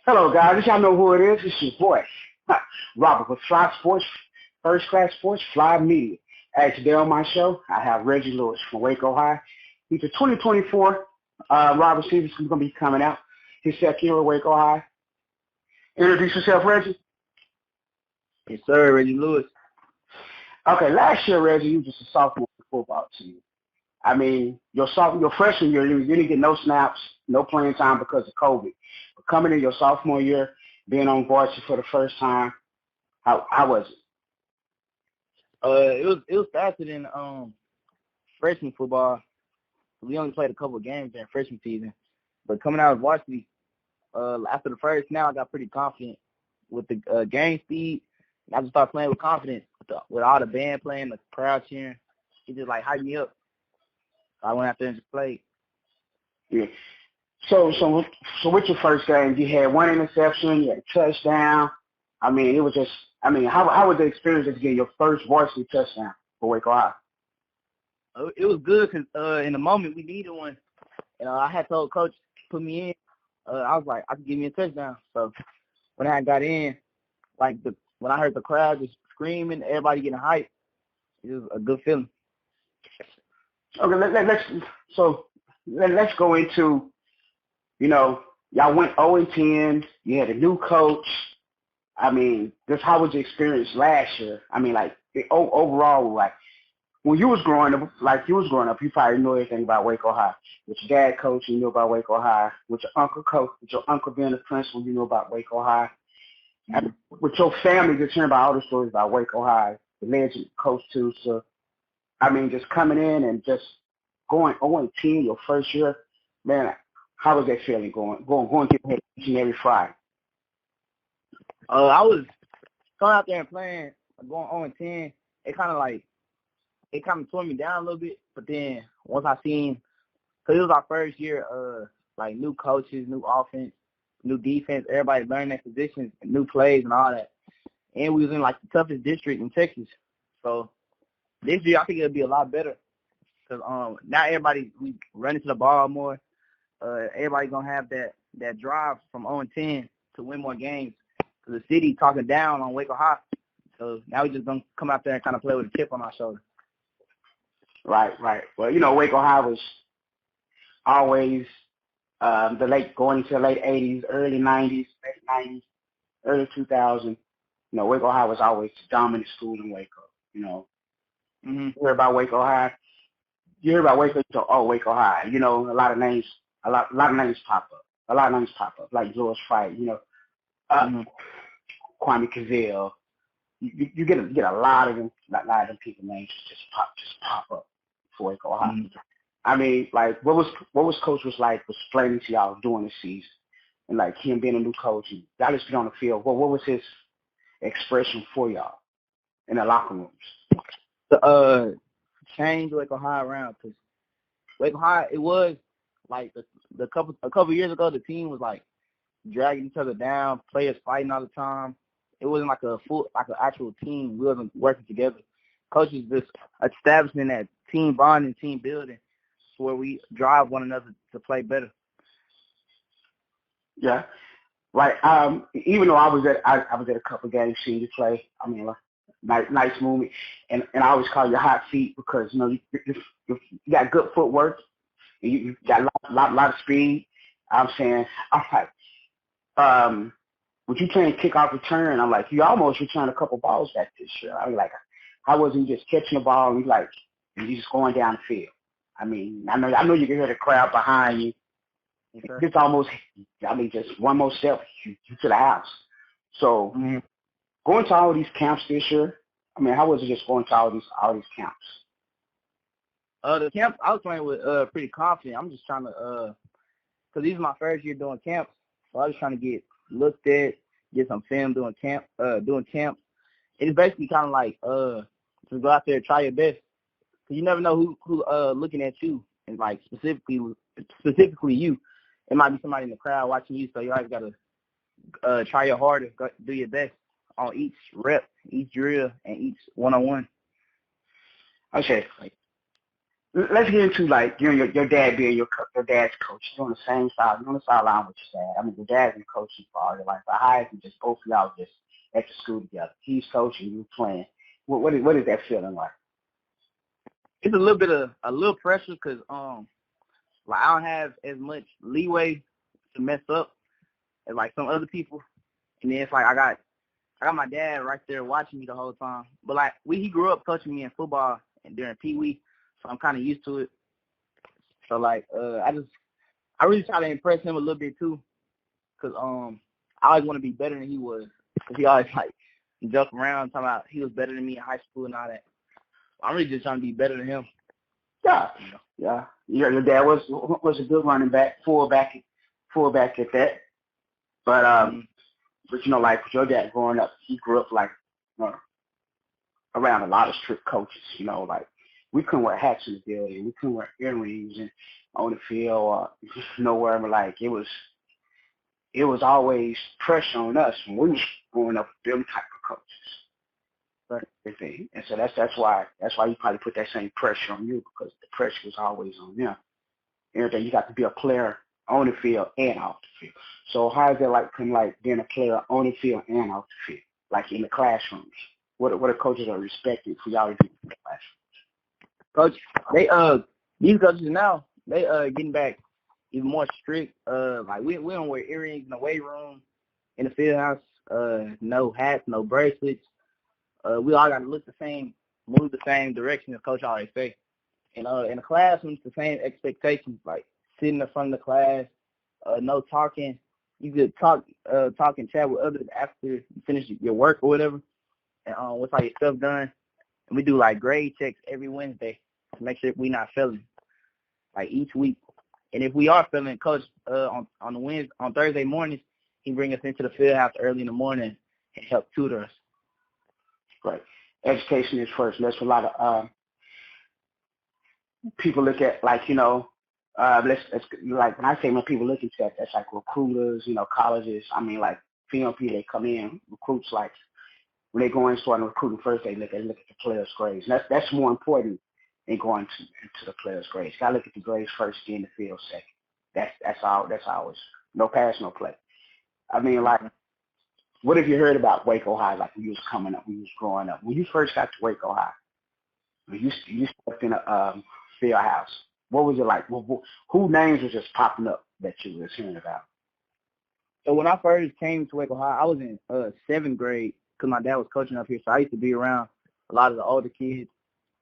Hello, guys. Y'all know who it is. It's your boy, Robert with Fly Sports, First Class Sports, Fly Media. As today on my show, I have Reggie Lewis from Waco High. He's a 2024 wide receiver who's going to be coming out. His second year at Waco High. Introduce yourself, Reggie. Yes, sir, Reggie Lewis. Okay, last year, Reggie, you were just a sophomore football team. I mean, your freshman year, you didn't get no snaps, no playing time because of COVID. But coming in your sophomore year, being on varsity for the first time, how was it? It was faster than freshman football. We only played a couple of games during freshman season, but coming out of varsity, after the first snap, I got pretty confident with the game speed. I just started playing with confidence with all the band playing, the crowd cheering. It just like hyped me up. So I went out there and just played. Yeah. So with your first game, you had one interception, you had a touchdown. I mean, it was just. I mean, how was the experience of getting your first varsity touchdown for Waco High? It was good because in the moment we needed one. And I had told coach put me in. I was like, I could give me a touchdown. So when I got in, when I heard the crowd just screaming, everybody getting hyped, it was a good feeling. Okay, let's go into, y'all went 0-10. You had a new coach. I mean, just how was your experience last year? I mean, like overall, like when you was growing up, you probably knew everything about Waco High. With your dad coach, you knew about Waco High. With your uncle coach, with your uncle being the principal, you knew about Waco High. And with your family, just hearing about all the stories about Waco High, the legend coach too. So, I mean, just coming in and just going 0-10 your first year, man, how was that feeling going to the each and every Friday? I was going out there and playing, going 0-10. It kind of tore me down a little bit. But then once I seen, because it was our first year, like new coaches, new offense, new defense, everybody learning their positions, new plays and all that. And we was in like the toughest district in Texas. So this year I think it'll be a lot better because now we running to the ball more. Everybody gonna have that drive from 0-10 to win more games. Cause the city talking down on Waco High. So now we just gonna come out there and kind of play with a chip on our shoulder. Right. Well, Waco High was always going into the late 80s, early 90s, early 2000s. Waco High was always the dominant school in Waco. Mm-hmm. You hear about Waco High. You hear about Waco, Waco High. A lot of names pop up. A lot of names pop up, like George Fight. Mm-hmm. Kwame Cazell. You get a lot of them people names just pop up for Waco High. Mm-hmm. I mean, like, what was Coach was like explaining to y'all during the season, and like him being a new coach, and y'all just get on the field. What was his expression for y'all in the locker rooms? To change Waco High around, because Waco High, it was like a couple years ago, the team was like dragging each other down, players fighting all the time. It wasn't like an actual team. We wasn't working together. Coaches just establishing that team bonding, team building, where we drive one another to play better. Yeah, right. Even though I was at a couple games seeing you play. I mean, nice movement, and I always call you hot feet because you got good footwork, and you got a lot of speed. I'm saying, I'm like, would you playing kickoff return? I'm like, you almost returned a couple balls back this year. I mean, like, how wasn't you just catching the ball and you just going down the field? I mean, I know you can hear the crowd behind you. Okay. It's almost, just one more step, you to the house. So going to all these camps this year, I mean, how was it just going to all these camps? The camps I was playing with, pretty confident. I'm just trying to, because this is my first year doing camps, so I was trying to get looked at, get some film doing camps. It's basically kind of like just go out there and try your best, because you never know who looking at you, and like specifically you. It might be somebody in the crowd watching you, so you always gotta try your hardest, do your best on each rep, each drill, and each one-on-one. Okay. let's get into like you and your dad being your dad's coach. You're on the same side. You're on the sideline with your dad. I mean, your dad's been coaching for all your life. But how is it just both of y'all just at the school together? He's coaching, you playing. What is that feeling like? It's a little bit of a little pressure because like I don't have as much leeway to mess up as like some other people, and then it's like I got my dad right there watching me the whole time. But like he grew up coaching me in football and during Pee Wee, so I'm kind of used to it. So like I really try to impress him a little bit too, cause I always want to be better than he was, cause he always like joke around talking about he was better than me in high school and all that. I'm really just trying to be better than him. Yeah, yeah. Your dad was a good running back, fullback at that. But but you know, like with your dad growing up, he grew up like uh, around a lot of strict coaches. You know, like we couldn't wear hats in the building, we couldn't wear earrings and on the field or nowhere. But like it was always pressure on us when we was growing up with them type of coaches. But And so that's why you probably put that same pressure on you because the pressure was always on them. Everything you got to be a player on the field and off the field. So how is it like kind of like being a player on the field and off the field, like in the classrooms? What are coaches are respected for y'all to do in the classroom? coach, they these coaches now they getting back even more strict. Like we don't wear earrings in the weight room, in the field house. No hats, no bracelets. We all got to look the same, move the same direction as Coach always say. And in the classroom, it's the same expectations, like sitting in front of the class, no talking. You could talk and chat with others after you finish your work or whatever, and once all your stuff done. And we do like grade checks every Wednesday to make sure we not failing, like each week. And if we are failing, Coach on Thursday mornings, he bring us into the field house early in the morning and help tutor us. Right. Education is first. That's a lot of people look at like let's like when I say when people look at that, that's like recruiters, colleges. I mean like film people they come in recruits like when they go in starting recruiting first they look at the players' grades. And that's more important than going into the players' grades. Got to look at the grades first, then the field second. That's all. That's always no pass, no play. I mean like. What have you heard about Waco High, like when you was coming up, when you was growing up? When you first got to Waco High, when you stepped in a field house, what was it like? Who names was just popping up that you was hearing about? So when I first came to Waco High, I was in 7th grade because my dad was coaching up here, so I used to be around a lot of the older kids.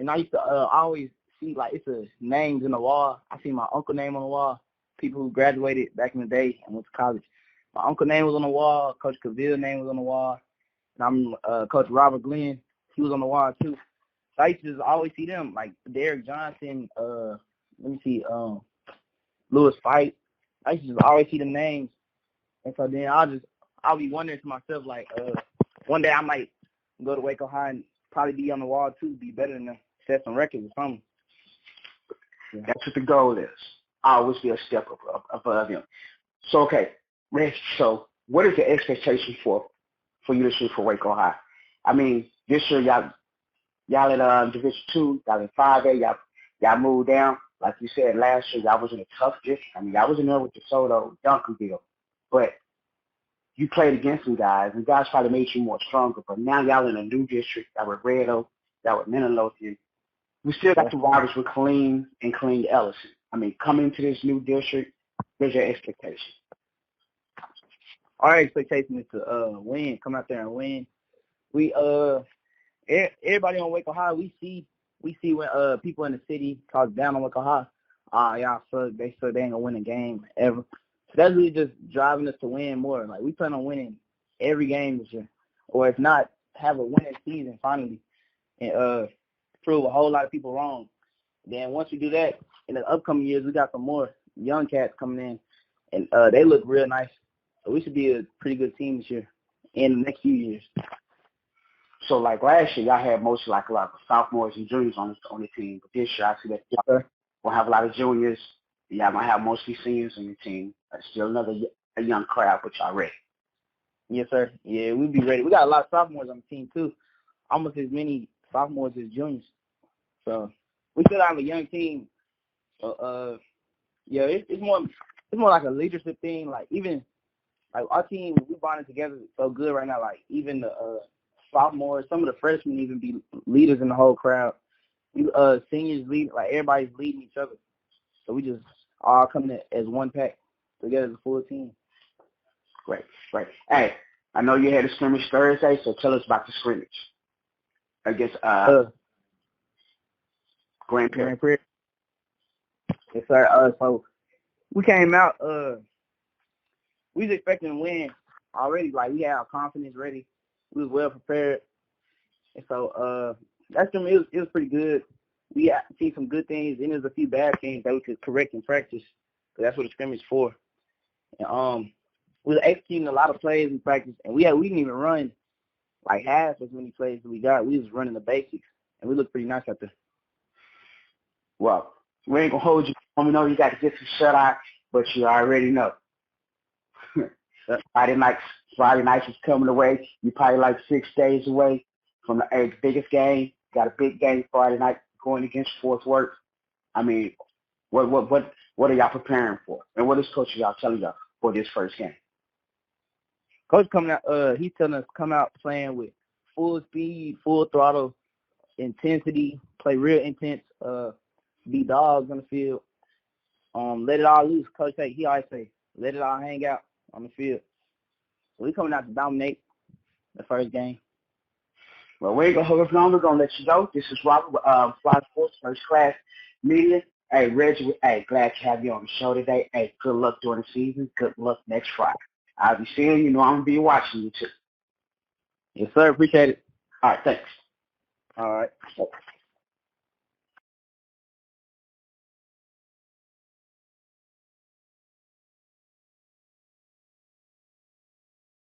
And I used to always see, like, it's names in the wall. I see my uncle name on the wall, people who graduated back in the day and went to college. My uncle name was on the wall. Coach Cavill's name was on the wall. And I'm Coach Robert Glenn. He was on the wall, too. So I used to just always see them, like Derek Johnson, let me see, Lewis Fight. I used to just always see the names. And so then I'll be wondering to myself, like, one day I might go to Waco High and probably be on the wall, too, be better than them, set some records or something. Yeah. That's what the goal is. Always be a step above them. So, okay, Rich, so what is the expectation for you to shoot for Waco High? I mean, this year y'all at Division 2, y'all in 5A, y'all moved down. Like you said, last year y'all was in a tough district. I mean, y'all was in there with DeSoto, Duncanville. But you played against some guys, and guys probably made you more stronger. But now y'all in a new district, y'all with Red Oak, y'all with Midlothian. We still got the rivals with Killeen and Killeen Ellison. I mean, coming into this new district, where's your expectation? Our expectation is to win, come out there and win. We everybody on Waco High, we see when people in the city talk down on Waco High, y'all suck, they ain't gonna win a game ever. So that's really just driving us to win more. Like we plan on winning every game this year, or if not, have a winning season finally, and prove a whole lot of people wrong. Then once we do that, in the upcoming years, we got some more young cats coming in, and they look real nice. So we should be a pretty good team this year and the next few years. So like last year, y'all had mostly like a lot of sophomores and juniors on the team. But this year, I see that y'all will have a lot of juniors. Y'all might have mostly seniors on your team. Still a young crowd, but y'all ready. Yes, sir. Yeah, we'll be ready. We got a lot of sophomores on the team, too. Almost as many sophomores as juniors. So we still have a young team. So yeah, it's more like a leadership thing. Like even like our team, we bonded together so good right now. Like even the sophomores, some of the freshmen even be leaders in the whole crowd. We seniors lead, like everybody's leading each other. So we just all coming as one pack together as a full team. Great, great. Hey, I know you had a scrimmage Thursday, so tell us about the scrimmage against Grand Prairie. Grand Prairie. Yes, sir. So we came out. We was expecting to win already. Like we had our confidence ready. We was well prepared, and so that's it was pretty good. We had to see some good things, and there's a few bad things that we could correct in practice. So that's what the scrimmage is for. And we were executing a lot of plays in practice, and we didn't even run like half as many plays as we got. We was running the basics, and we looked pretty nice out there. Well, we ain't gonna hold you. We know you got to get some shutout, but you already know. Friday nights is coming away. You probably like 6 days away from the biggest game. Got a big game Friday night going against Fort Worth. I mean, what are y'all preparing for? And what is Coach y'all telling y'all for this first game? Coach coming out, he's telling us come out playing with full speed, full throttle, intensity, play real intense, be dogs on the field, let it all loose. Coach he always say, let it all hang out on the field. So we coming out to dominate the first game. Well, we ain't gonna hold us long. We're gonna let you go. This is Robert, Fly Sports First Class Media. Hey, Reggie, hey, glad to have you on the show today. Hey, good luck during the season. Good luck next Friday. I'll be seeing you. Know I'm gonna be watching you too. Yes, sir. Appreciate it. All right, thanks. All right.